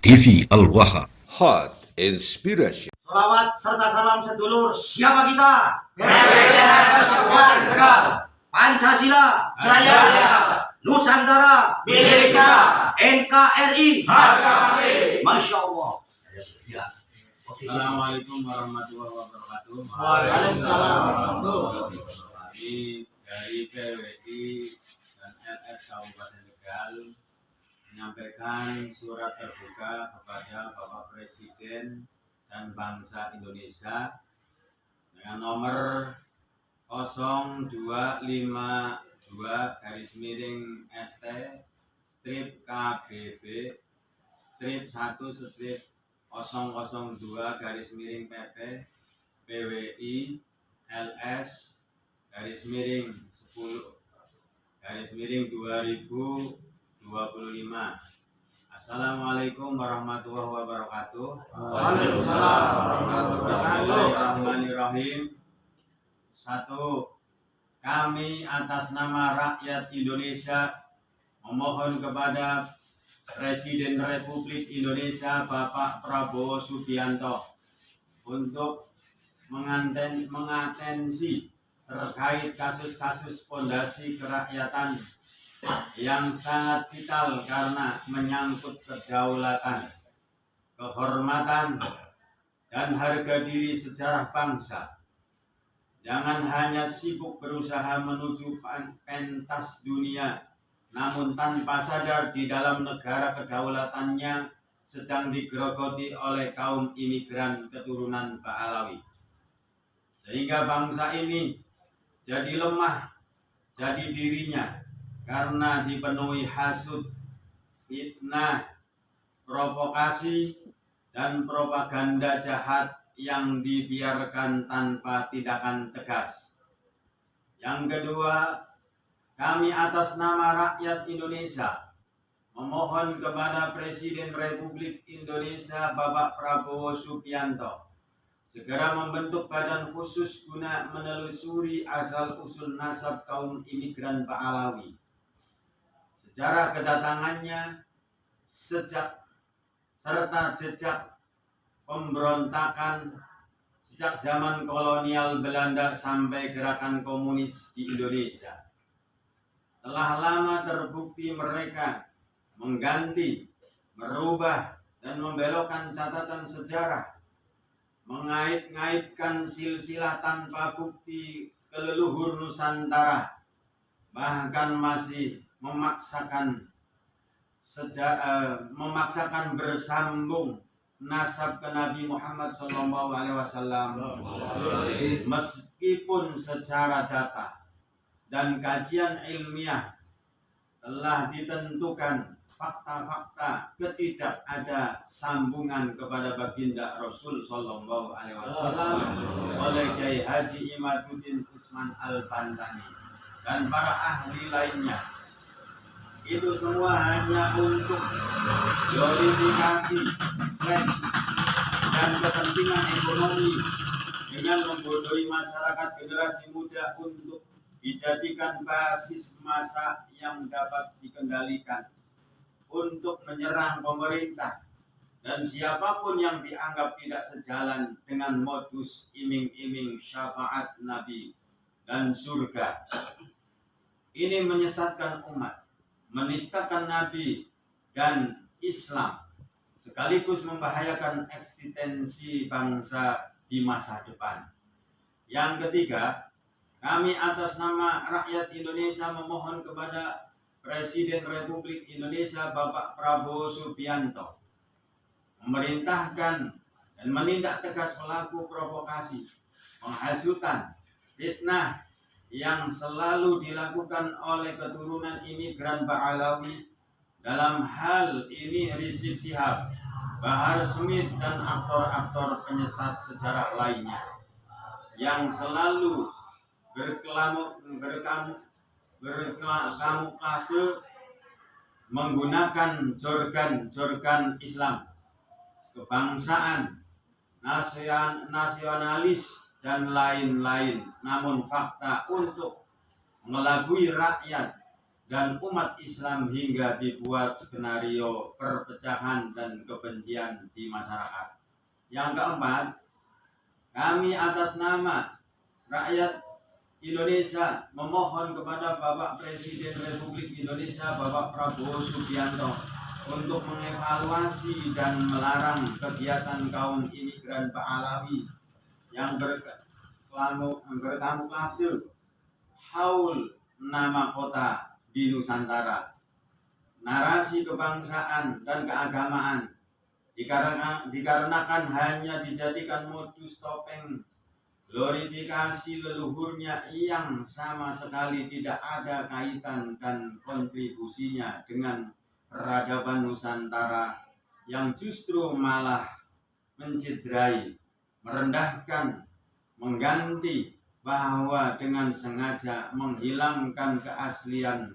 TV Al-Waha. Hot Inspiration. Salawat serta salam sedulur siapa kita? PPKS Tegal. Pancasila Jaya, Nusantara milik kita, NKRI harga mati. Masya Allah. Assalamualaikum warahmatullahi wabarakatuh. Waalaikumsalam warahmatullahi wabarakatuh. Dari PWI dan LS Kabupaten Tegal menyampaikan surat terbuka kepada Bapak Presiden dan bangsa Indonesia dengan nomor 0252/ST strip KBB strip 1/002/PP PWI LS _10/2025. Assalamualaikum warahmatullahi wabarakatuh. Waalaikumsalam warahmatullahi wabarakatuh. Bismillahirrahmanirrahim. 1. Kami atas nama rakyat Indonesia memohon kepada Presiden Republik Indonesia Bapak Prabowo Subianto untuk mengatensi terkait kasus-kasus fondasi kerakyatan yang sangat vital karena menyangkut kedaulatan, kehormatan, dan harga diri sejarah bangsa. Jangan hanya sibuk berusaha menuju pentas dunia, namun tanpa sadar di dalam negara kedaulatannya sedang digerogoti oleh kaum imigran keturunan Ba'alawi. Sehingga bangsa ini jadi lemah, jadi dirinya, karena dipenuhi hasud, fitnah, provokasi, dan propaganda jahat yang dibiarkan tanpa tindakan tegas. Yang kedua, kami atas nama rakyat Indonesia memohon kepada Presiden Republik Indonesia Bapak Prabowo Subianto segera membentuk badan khusus guna menelusuri asal-usul nasab kaum imigran Ba'alawi, sejarah kedatangannya, serta jejak pemberontakan sejak zaman kolonial Belanda sampai gerakan komunis di Indonesia. Telah lama terbukti mereka mengganti, merubah, dan membelokkan catatan sejarah, mengait-ngaitkan silsilah tanpa bukti keleluhur Nusantara, bahkan masih memaksakan bersambung nasab ke Nabi Muhammad SAW, meskipun secara data dan kajian ilmiah telah ditentukan fakta-fakta ketidakada sambungan kepada baginda Rasul SAW oleh Kiai Haji Imaduddin Usman Al-Bantani dan para ahli lainnya. Itu semua hanya untuk glorifikasi tren dan kepentingan ekonomi dengan membodohi masyarakat generasi muda untuk dijadikan basis massa yang dapat dikendalikan untuk menyerang pemerintah dan siapapun yang dianggap tidak sejalan dengan modus iming-iming syafaat Nabi dan surga. Ini menyesatkan umat, menistakan Nabi dan Islam, sekaligus membahayakan eksistensi bangsa di masa depan. Yang ketiga, kami atas nama rakyat Indonesia memohon kepada Presiden Republik Indonesia Bapak Prabowo Subianto memerintahkan dan menindak tegas pelaku provokasi, penghasutan, fitnah yang selalu dilakukan oleh keturunan imigran Ba'alawi. Dalam hal ini Rizik Syihab, Bahar Smith, dan aktor-aktor penyesat sejarah lainnya yang selalu berkamuflase menggunakan jorgan Islam, kebangsaan, nasionalis, dan lain-lain. Namun fakta untuk mengelabui rakyat dan umat Islam hingga dibuat skenario perpecahan dan kebencian di masyarakat. Yang keempat, kami atas nama rakyat Indonesia memohon kepada Bapak Presiden Republik Indonesia Bapak Prabowo Subianto untuk mengevaluasi dan melarang kegiatan kaum imigran Pahlawi yang berkamuflase haul nama kota di Nusantara, narasi kebangsaan dan keagamaan dikarenakan hanya dijadikan modus topeng glorifikasi leluhurnya yang sama sekali tidak ada kaitan dan kontribusinya dengan peradaban Nusantara, yang justru malah mencederai, merendahkan, mengganti, bahwa dengan sengaja menghilangkan keaslian,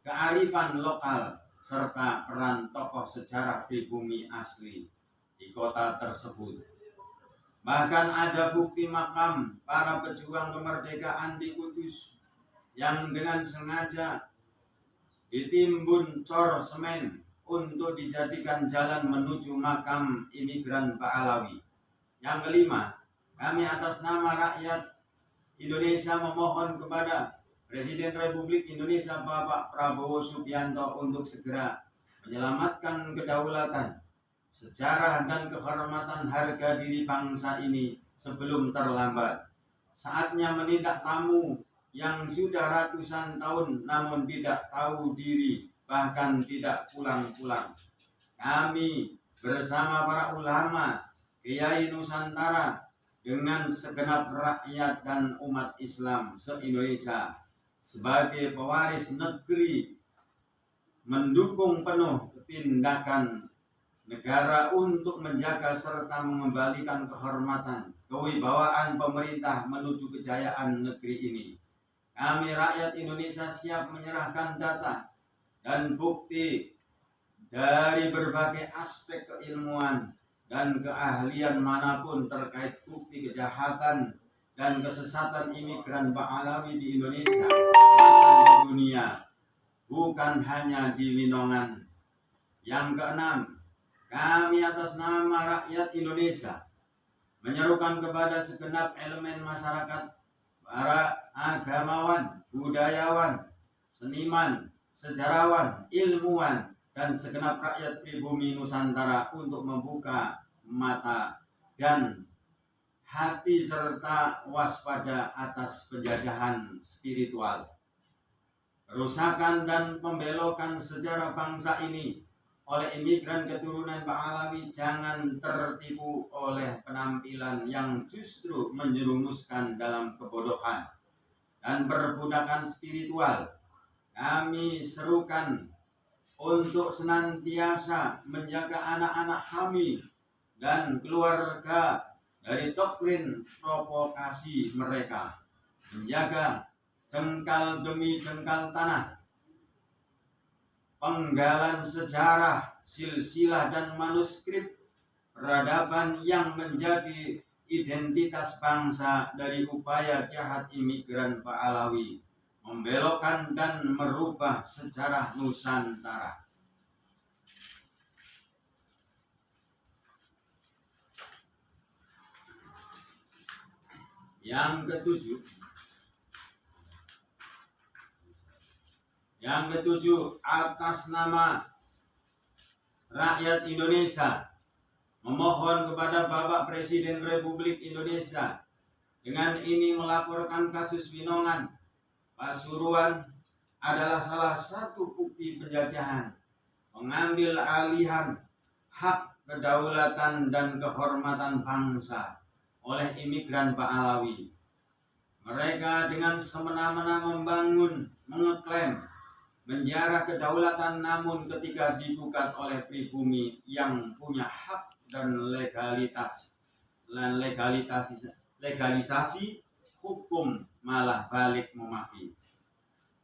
kearifan lokal, serta peran tokoh sejarah pribumi asli di kota tersebut. Bahkan ada bukti makam para pejuang kemerdekaan di Kudus yang dengan sengaja ditimbun cor semen untuk dijadikan jalan menuju makam imigran Pahlawi. Yang kelima, kami atas nama rakyat Indonesia memohon kepada Presiden Republik Indonesia Bapak Prabowo Subianto untuk segera menyelamatkan kedaulatan, sejarah dan kehormatan harga diri bangsa ini sebelum terlambat. Saatnya menindak tamu yang sudah ratusan tahun namun tidak tahu diri, bahkan tidak pulang-pulang. Kami bersama para ulama, kiai Nusantara, dengan segenap rakyat dan umat Islam se-Indonesia sebagai pewaris negeri mendukung penuh tindakan negara untuk menjaga serta mengembalikan kehormatan, kewibawaan pemerintah menuju kejayaan negeri ini. Kami rakyat Indonesia siap menyerahkan data dan bukti dari berbagai aspek keilmuan dan keahlian manapun terkait bukti kejahatan dan kesesatan imigran Pahlawi di Indonesia bahkan di dunia, bukan hanya di Winongan. Yang keenam, kami atas nama rakyat Indonesia menyerukan kepada segenap elemen masyarakat, para agamawan, budayawan, seniman, sejarawan, ilmuwan, dan segenap rakyat pribumi Nusantara untuk membuka mata dan hati serta waspada atas penjajahan spiritual, kerusakan dan pembelokan sejarah bangsa ini oleh imigran keturunan Pahlawi. Jangan tertipu oleh penampilan yang justru menjerumuskan dalam kebodohan dan perbudakan spiritual. Kami serukan untuk senantiasa menjaga anak-anak kami dan keluarga dari doktrin provokasi mereka, menjaga jengkal demi jengkal tanah, penggalan sejarah, silsilah dan manuskrip peradaban yang menjadi identitas bangsa dari upaya jahat imigran Pahlawi membelokkan dan merubah sejarah Nusantara. Yang ketujuh, atas nama rakyat Indonesia memohon kepada Bapak Presiden Republik Indonesia dengan ini melaporkan kasus Winongan Pasuruan adalah salah satu bukti penjajahan, pengambil alihan hak kedaulatan dan kehormatan bangsa oleh imigran Pahlawi. Mereka dengan semena-mena membangun, mengeklaim, menjarah kedaulatan, namun ketika digugat oleh pribumi yang punya hak dan legalisasi hukum, malah balik memaki,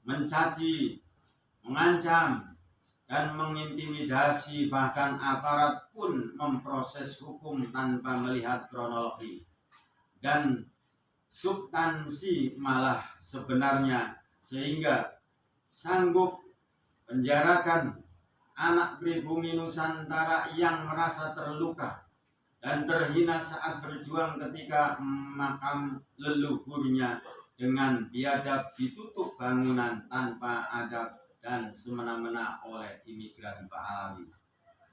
mencaci, mengancam, dan mengintimidasi. Bahkan aparat pun memproses hukum tanpa melihat kronologi dan substansi malah sebenarnya, sehingga sanggup penjarakan anak pribumi Nusantara yang merasa terluka dan terhina saat berjuang ketika makam leluhurnya dengan biadab ditutup bangunan tanpa adab dan semena-mena oleh imigran Pahlawi.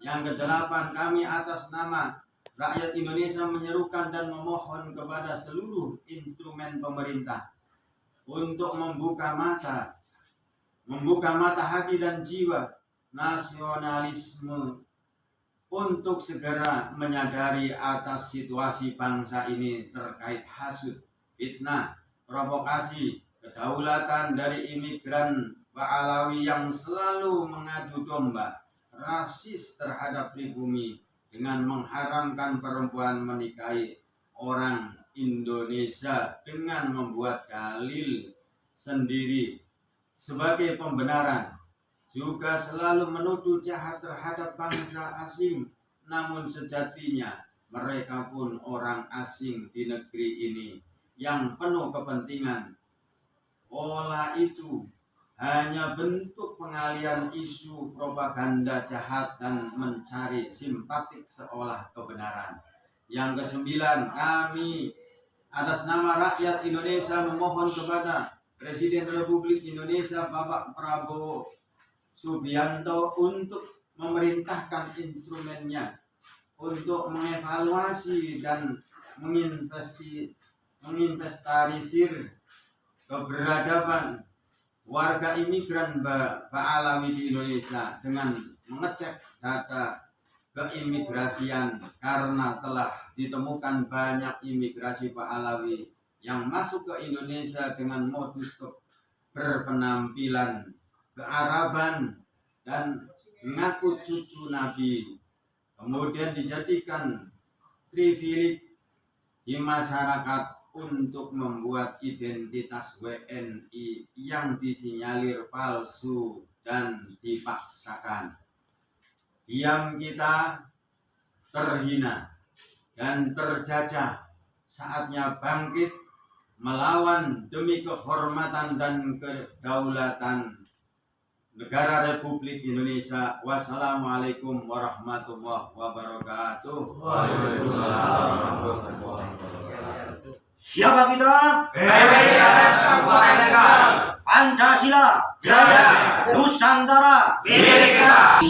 Yang kedelapan, kami atas nama rakyat Indonesia menyerukan dan memohon kepada seluruh instrumen pemerintah untuk membuka mata hati dan jiwa nasionalisme untuk segera menyadari atas situasi bangsa ini terkait hasut, fitnah, provokasi, kedaulatan dari imigran Pahlawi yang selalu mengadu domba, rasis terhadap pribumi dengan mengharamkan perempuan menikahi orang Indonesia dengan membuat dalil sendiri sebagai pembenaran, juga selalu menuduh jahat terhadap bangsa asing, namun sejatinya mereka pun orang asing di negeri ini yang penuh kepentingan. Olah itu hanya bentuk pengalian isu propaganda jahat dan mencari simpatik seolah kebenaran. Yang kesembilan, kami atas nama rakyat Indonesia memohon kepada Presiden Republik Indonesia Bapak Prabowo Subianto untuk memerintahkan instrumennya untuk mengevaluasi dan menginventarisir keberadaban warga imigran Pahlawi di Indonesia dengan mengecek data keimigrasian, karena telah ditemukan banyak imigrasi Pahlawi yang masuk ke Indonesia dengan modus berpenampilan kearaban dan mengaku cucu Nabi, kemudian dijadikan privilege di masyarakat untuk membuat identitas WNI yang disinyalir palsu dan dipaksakan. Diam kita terhina dan terjajah, saatnya bangkit melawan demi kehormatan dan kedaulatan negara Republik Indonesia. Wassalamualaikum warahmatullahi wabarakatuh. Siapa kita? PPIS Kabupaten Tegal. Pancasila Jaya. Nusantara Milik kita.